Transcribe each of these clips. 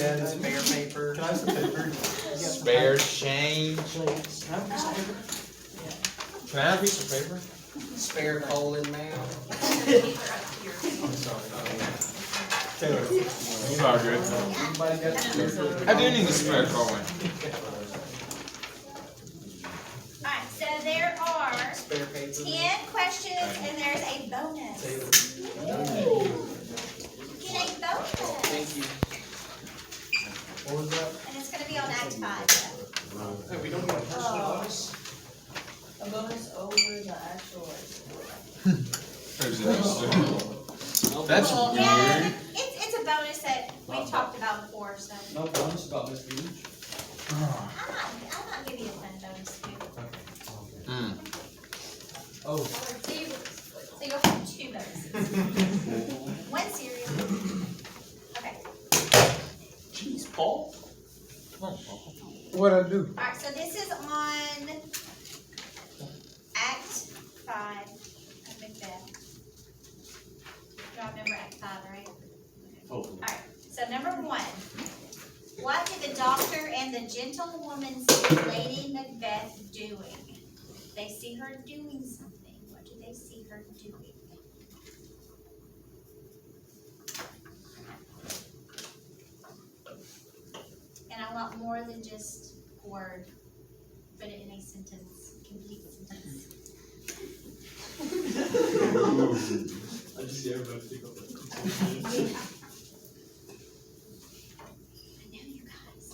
Yeah, spare paper. Can I have some paper? Spare change. Can I have a piece of paper? Can I have a piece of paper? Spare colon mail. I'm sorry. Taylor. It's all good. Anybody got I do need to spare colon. Alright, so there are Spare paper. 10 questions and there's a bonus. Get a bonus. Thank you. What was that? And it's gonna be on Act 5. Hey, we don't get a personal bonus? A bonus over the actual. There's an extra. That's Yeah, weird. it's a bonus that we talked about before, so. No bonus about Mr. Beach? I'm not giving you a fun bonus too. Mm. Oh. So you'll have 2 bonuses. 1 cereal. Okay. Jeez, Paul. What'd I do? Alright, so this is on Act 5 of Macbeth. Y'all remember Act 5, right? Alright, so number 1. What did the doctor and the gentlewoman see Lady Macbeth doing? They see her doing something. What do they see her doing? And I want more than just a word. Put it in a sentence, complete sentence. I just see everybody pick up. I know you guys.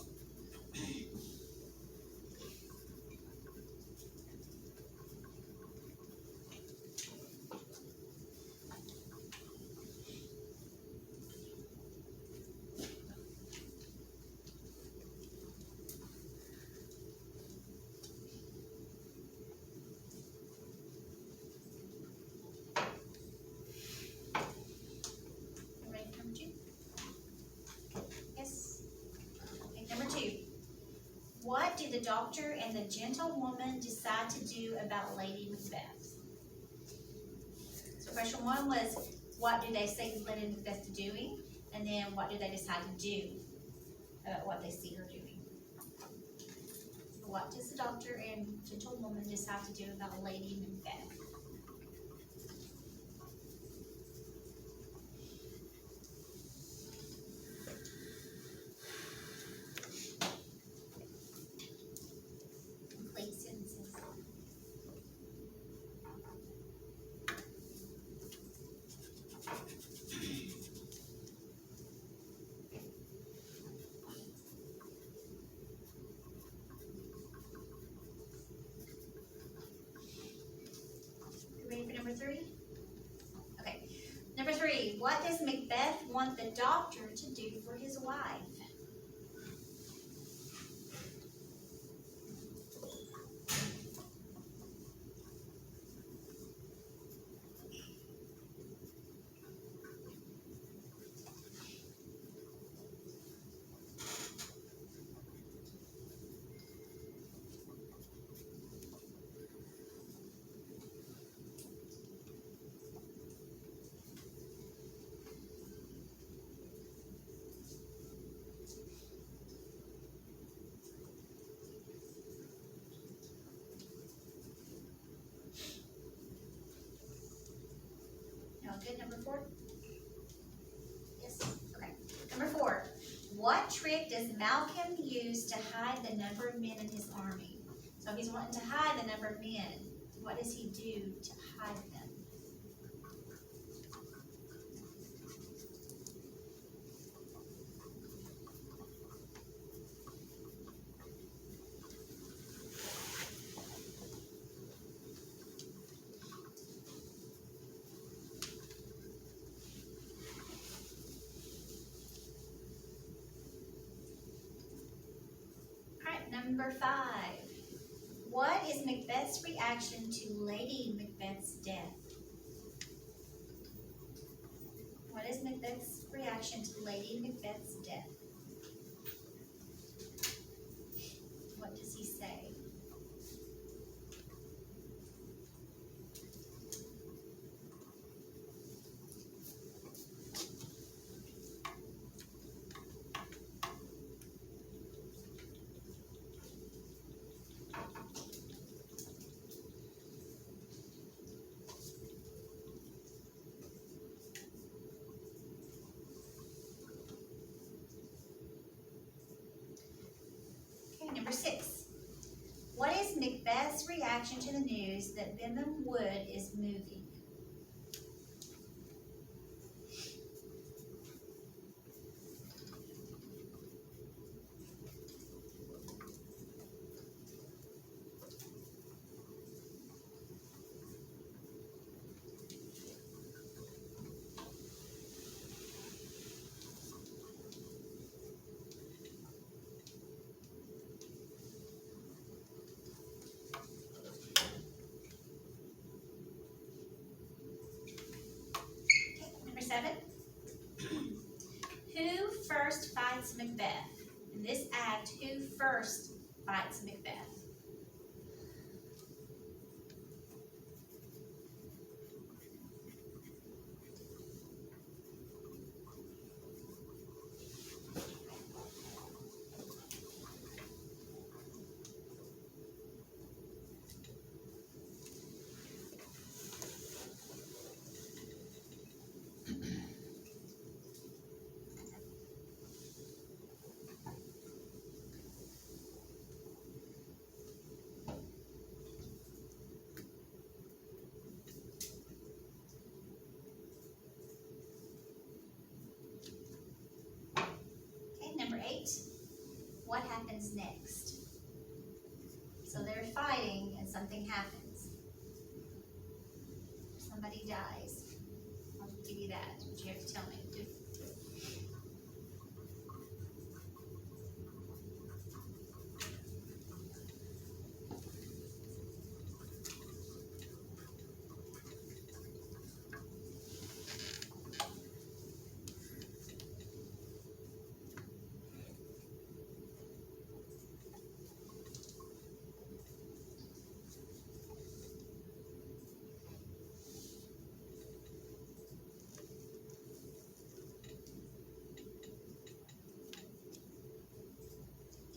Ready for number 2? Yes. Okay, number 2. What did the doctor and the gentlewoman decide to do about Lady Macbeth? So question 1 was, what do they see Lady Macbeth doing? And then what do they decide to do about what they see her doing? What does the doctor and gentlewoman decide to do about Lady Macbeth? Complete sentences. You ready for number 3? Okay. Number 3, what does Macbeth want the doctor to do for his wife? No, good. Number 4? Yes. Okay. Number 4. What trick does Malcolm use to hide the number of men in his army? So he's wanting to hide the number of men. What does he do to hide them? Alright, number 5. What is Macbeth's reaction to Lady Macbeth's death? What is Macbeth's reaction to Lady Macbeth's death? What does he say? number 6. What is Macbeth's reaction to the news that Bimham Wood is moving? Number 7. Who first fights Macbeth? In this act, who first fights Macbeth? Okay, number 8. What happens next? So they're fighting and something happens. Somebody dies. I'll give you that, but you have to tell me.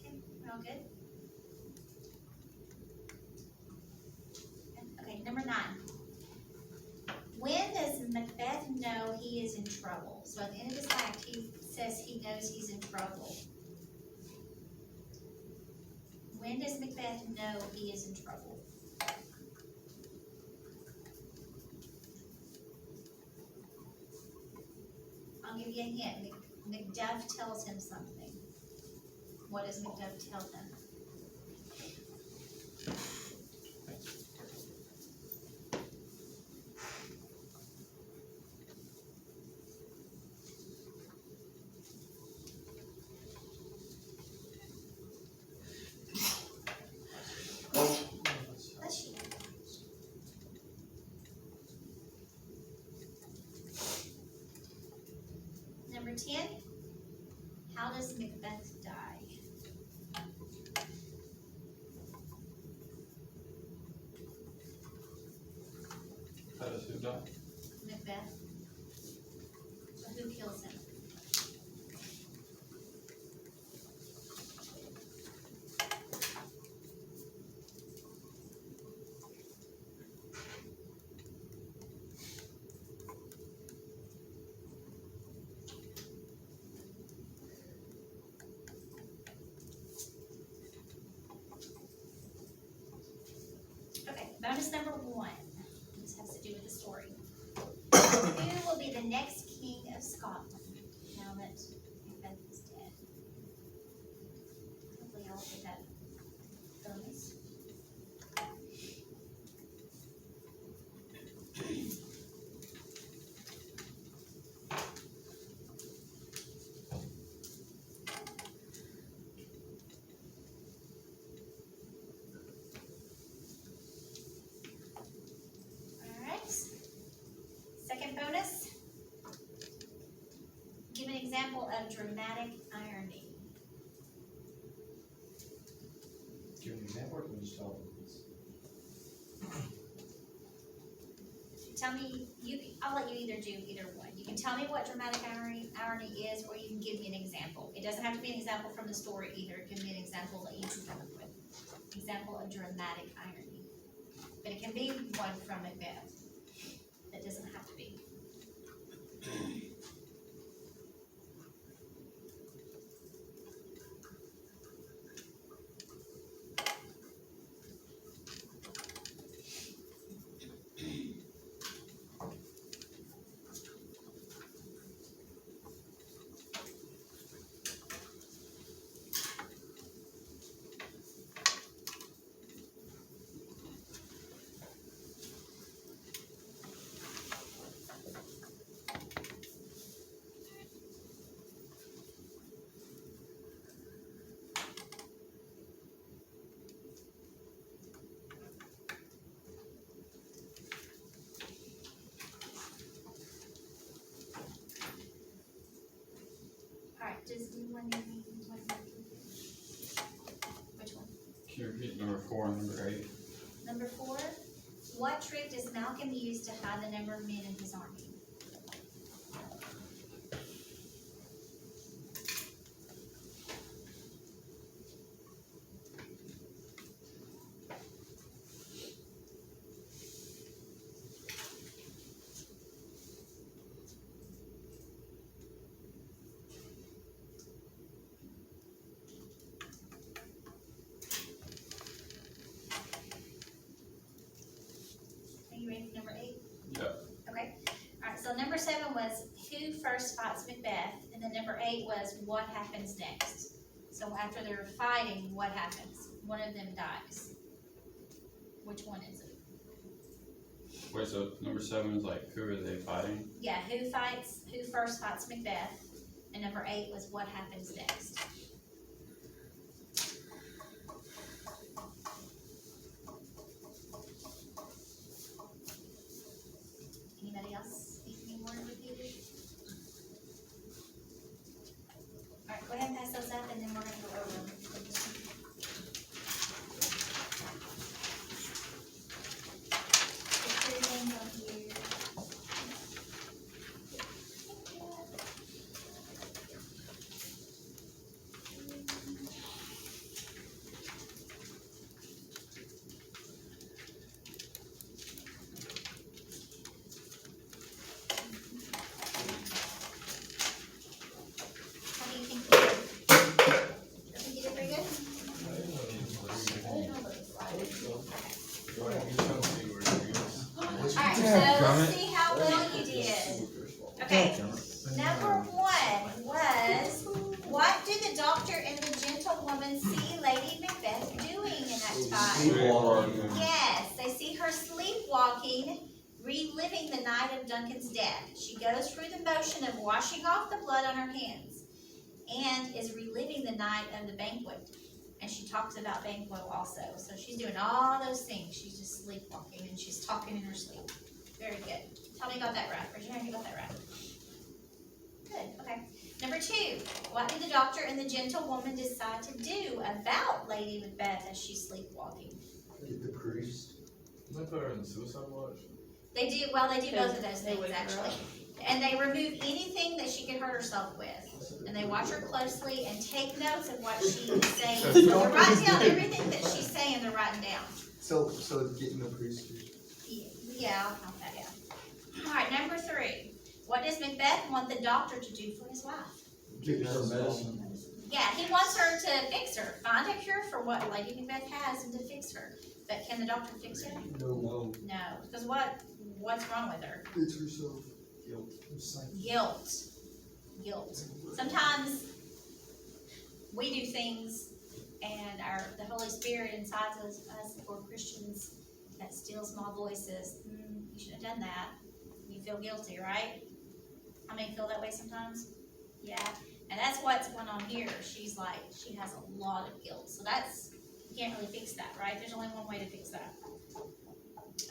Okay, we're all good? Okay, number 9. When does Macbeth know he is in trouble? So at the end of this act, he says he knows he's in trouble. When does Macbeth know he is in trouble? I'll give you a hint. Macduff tells him something. What does Macduff tell him? Bless you. Number 10. How does Macbeth die? How does who die? Macbeth. So who kills him? Okay, bonus number 1. This has to do with the story. Who will be the next king of Scotland now that Macbeth is dead? Hopefully I'll get that bonus. Alright. Second bonus. Give an example of dramatic irony. Give me an example, or can you just tell them? Tell me, I'll let you either do either one. You can tell me what dramatic irony is, or you can give me an example. It doesn't have to be an example from the story either. It can be an example that you can come up with. Example of dramatic irony. But it can be one from Macbeth. It doesn't have to be. is which one? Can you repeat number 4 and number 8? Number 4, what trick does Malcolm use to hide the number of men in his army? Are you ready for number 8? Yep. Okay. All right, so number 7 was who first fights Macbeth, and then number 8 was what happens next. So after they're fighting, what happens? One of them dies. Which one is it? Wait, so number 7 is like, who are they fighting? Yeah, who first fights Macbeth, and number 8 was what happens next. Anybody else need any more repeated? All right, go ahead and pass those up, and then we're gonna go over them. Put your names on here. How do you think you did? You think you did pretty good? Alright, so let's see how well you did. Okay, number 1 was, what do the doctor and the gentlewoman see Lady Macbeth doing in that time? Yes, they see her sleepwalking, reliving the night of Duncan's death. She goes through the motion of washing off the blood on her hands and is reliving the night of the banquet. And she talks about banquet also. So she's doing all those things. She's just sleepwalking and she's talking in her sleep. Very good. Tell me you got that right. Raise your hand if you got that right. Good, okay. Number 2, what did the doctor and the gentlewoman decide to do about Lady Macbeth as she's sleepwalking? Get the priest. Didn't they put her in the suicide watch? They do both of those They things wake her actually. up. And they remove anything that she could hurt herself with. And they watch her closely and take notes of what she is saying. So they're writing down everything that she's saying, they're writing down. So getting the priest. Yeah, I'll count that, yeah. Alright, number 3. What does Macbeth want the doctor to do for his wife? Get her medicine. Yeah, he wants her to fix her. Find a cure for what Lady Macbeth has and to fix her. But can the doctor fix her? No. No. Because what's wrong with her? It's herself. Guilt. Guilt. Sometimes we do things and the Holy Spirit inside us for Christians that still small voices. You shouldn't have done that. You feel guilty, right? How many feel that way sometimes? Yeah. And that's what's going on here. She's like, she has a lot of guilt. So you can't really fix that, right? There's only one way to fix that.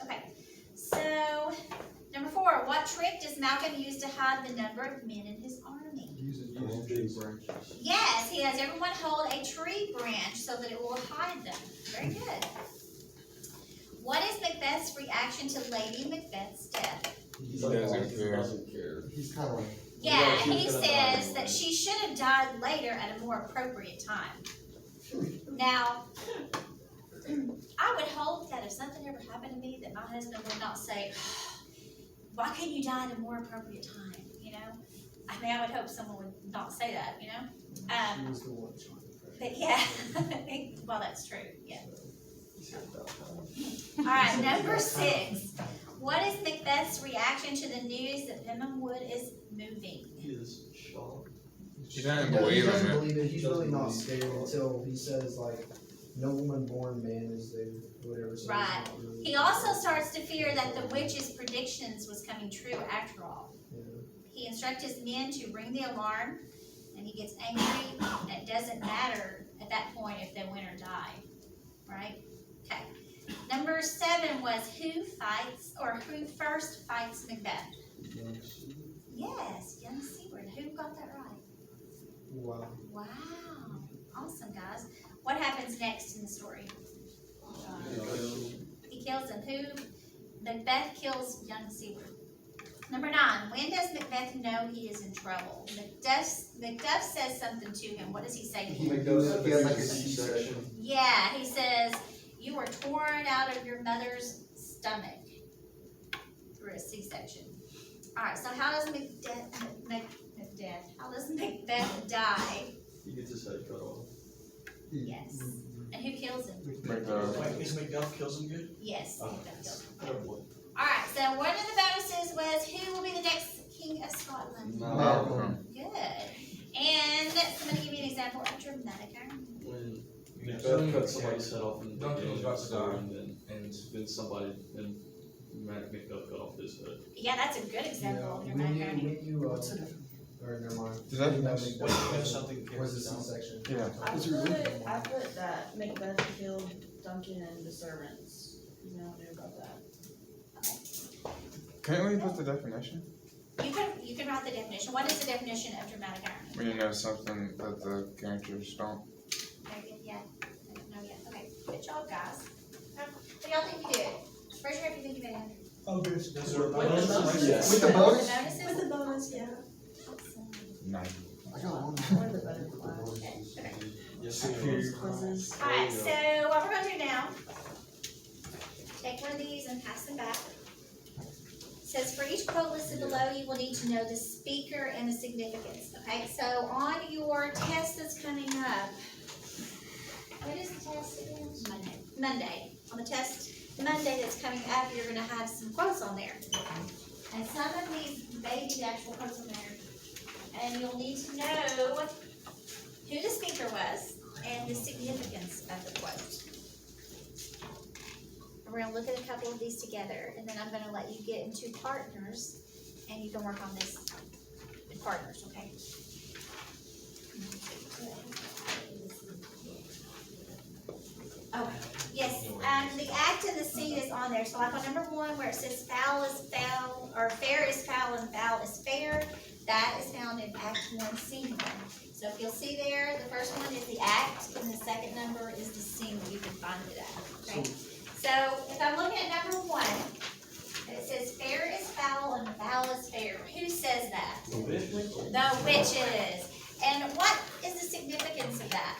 Okay. So, number 4, what trick does Malcolm use to hide the number of men in his army? Use tree branches. Yes, he has everyone hold a tree branch so that it will hide them. Very good. What is Macbeth's reaction to Lady Macbeth's death? He doesn't care. He's kind of like. Yeah, he says that she should have died later at a more appropriate time. Now, I would hope that if something ever happened to me, that my husband would not say, why couldn't you die at a more appropriate time, you know? I mean, I would hope someone would not say that, you know? She was the one trying to pressure. But yeah, well, that's true, yeah. He said about that. All right, number 6. What is Macbeth's reaction to the news that Penman Wood is moving? He is shocked. He doesn't No, he believe doesn't him. believe it. He's really not Doesn't believe scared until he says, like, no woman born man is there, whatever. So he's Right. not really- He also starts to fear that the witch's predictions was coming true after all. Yeah. He instructs his men to ring the alarm, and he gets angry, and it doesn't matter at that point if they win or die, right? Okay. Number 7 was who first fights Macbeth? Yes, young Seward. Who got that right? Wow. Wow, awesome, guys. What happens next in the story? He kills him. Who? Macbeth kills young Seward. Number 9, when does Macbeth know he is in trouble? Macduff says something to him. What does he say to him? He had like a C-section. Yeah, he says, you were torn out of your mother's stomach through a C-section. Alright, so how does Macbeth die? He gets his head cut off. Yes. And who kills him? Wait, is McDuff kills him good? Yes, Oh. Macbeth kills him. Oh boy. Alright, so one of the bonuses was who will be the next King of Scotland? Malcolm. Good. And somebody give me an example of dramatic irony. When Macbeth cut somebody's head off in the Duncan was about to die. and then And Macduff cut off his head. Yeah, that's a good example of When dramatic you, irony. when you, or never mind. Does that- When you have Wait, Macbeth, you have something where's the carried down? C-section? Yeah. I put that Macbeth killed Duncan and the servants. You don't know about that. Can't we put the definition? You can write the definition. What is the definition of dramatic irony? When you know something that the characters don't. Very good, yeah. I don't know yet. Okay, good job, guys. What do y'all think you did? Raise your hand if you think you did, Andrew. Oh, good. With the bonus? Bonuses? With the bonus, yeah. Awesome. Nine. I got one. Or the butterfly. Okay. Yes, Quizzes. Alright, so what we're gonna do now, take one of these and pass them back. It says for each quote listed below, you will need to know the speaker and the significance. Okay, so on your test that's coming up, what is the test again? Monday. On the test Monday that's coming up, you're gonna have some quotes on there. And some of these may be the actual quotes on there. And you'll need to know who the speaker was and the significance of the quote. And we're gonna look at a couple of these together, and then I'm gonna let you get into partners, and you can work on this in partners, okay? Oh, yes, the act and the scene is on there, so like on number 1, where it says foul is foul, or fair is foul and foul is fair, that is found in Act 1, Scene 1. So if you'll see there, the first one is the act, and the second number is the scene that you can find it at, okay? So if I'm looking at number 1, and it says fair is foul and foul is fair, who says that? The witches. And what is the significance of that?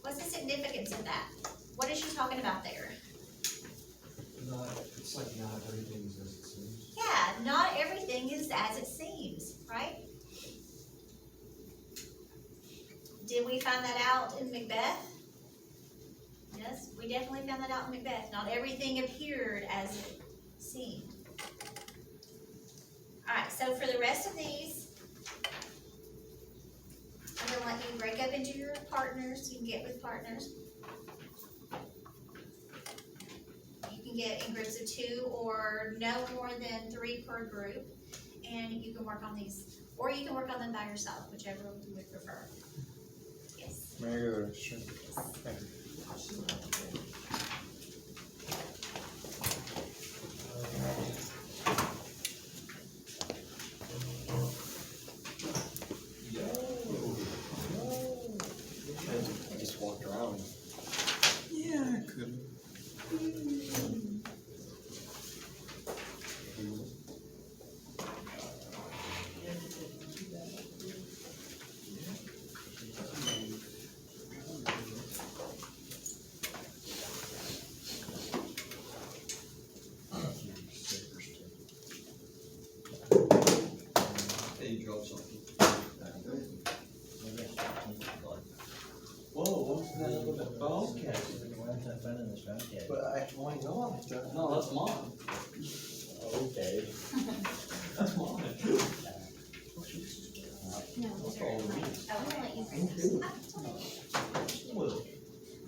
What's the significance of that? What is she talking about there? It's like not everything's as it seems. Yeah, not everything is as it seems, right? Did we find that out in Macbeth? Yes, we definitely found that out in Macbeth. Not everything appeared as it seemed. Alright, so for the rest of these, I'm gonna let you break up into your partners. You can get with partners. You can get in groups of 2 or no more than 3 per group. And you can work on these, or you can work on them by yourself, whichever you would prefer. Yes. May I go to sure. Thank you. I just walked around. Yeah, I could. Hey, you dropped something. Whoa, what was that with the phone? But I know I've done. No, that's mine. Okay. That's mine. No, these are mine. Oh, I'm gonna let you bring this.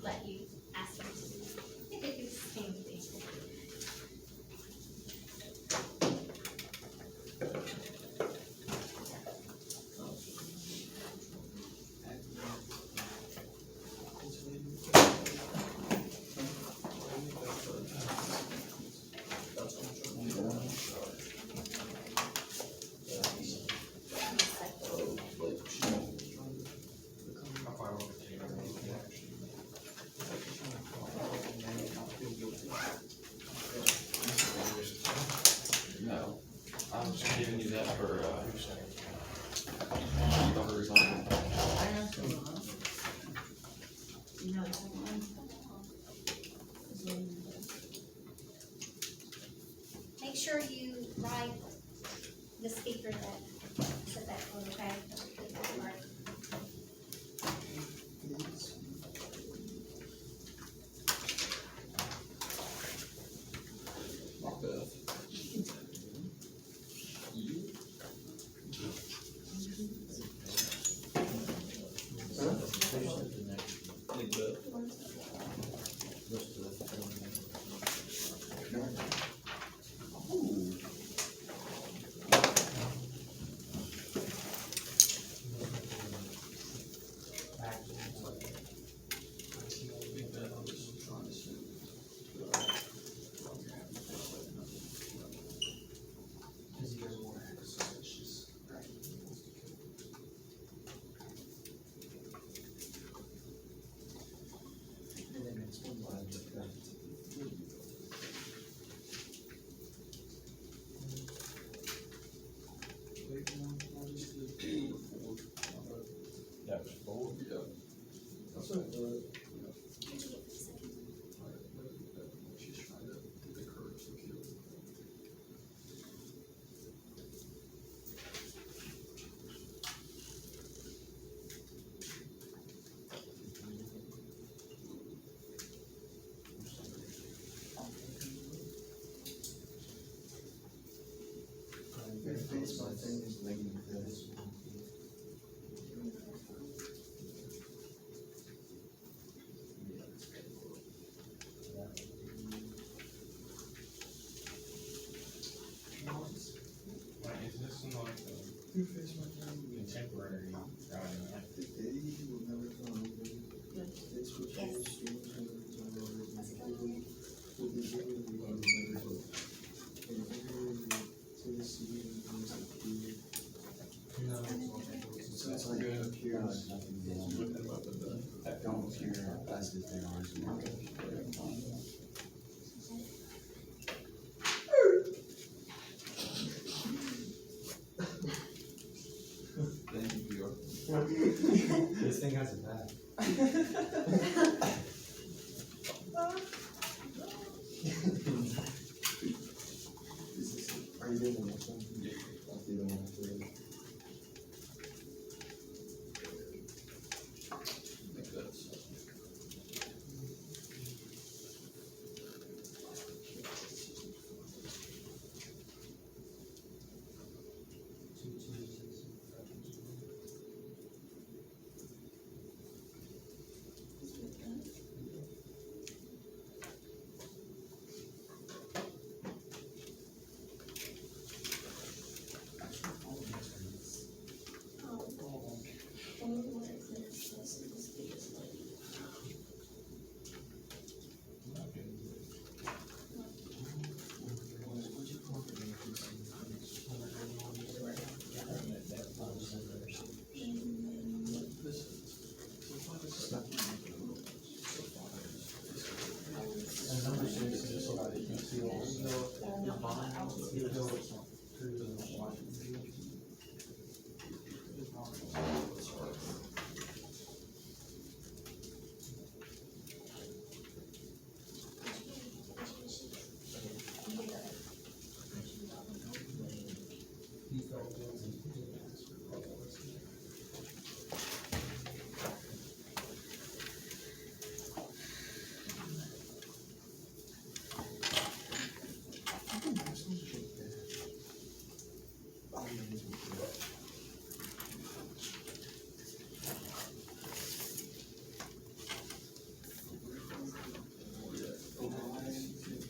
Let you ask them to do the same thing. sure you write the speaker that said that for, okay? Macbeth. You? Macbeth. Macbeth, I was trying to send. Cause he doesn't want to act suspicious. And then next one line, but that. That was four. Yeah. That's what, She's trying to get the courage to kill. Face my thing is making this. Like, is this in like contemporary writing? So it's like it appears. that don't appear as if they are as much. Thank you, Bjork. This thing has a back. Are you doing the next one? Yeah. I'll do the one after it. Macbeth's. And number six is just so that you can see all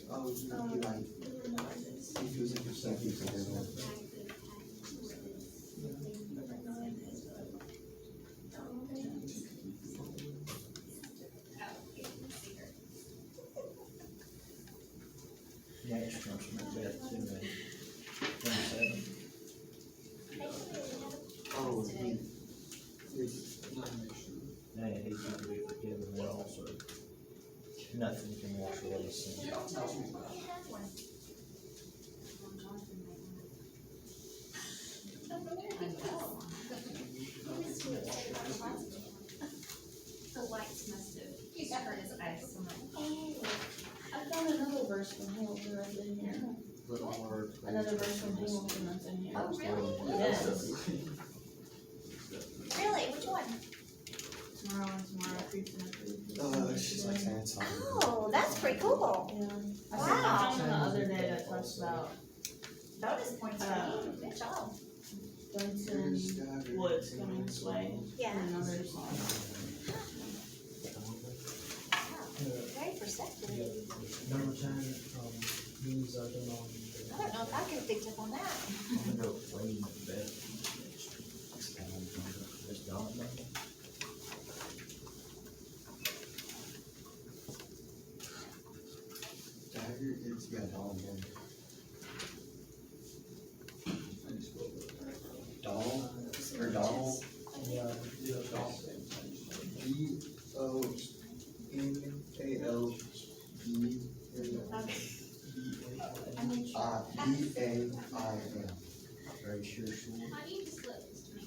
Oh, you're right. He feels like you're second to his one. Yeah, it's from Macbeth too, man. 27. Oh, it's, man, he can be forgiven, and also, nothing can wash away sin. The lights must have hurt his eyes so much. I found another verse from Hail right in here. But more. Another verse from Hamilton that's in here. Oh, really? Yeah, Yes. that's definitely. That's definitely. Really? Which one? Tomorrow and tomorrow, creeps and creeps. She's like saying it's on. Oh, that's pretty cool. Yeah. I Wow. found one the other day that talks about Bonus points for you. Good job. Dunton Woods coming this way. Yeah. And another song. Very perceptive. Number 10, means I've been on. I don't know if I could have picked up on that. I'm gonna go way in the bed. It's Don, man. Dagger, it's got Donald in. Donald, or Donald, Yeah. DONALD. Very sure. How do you just look this to me?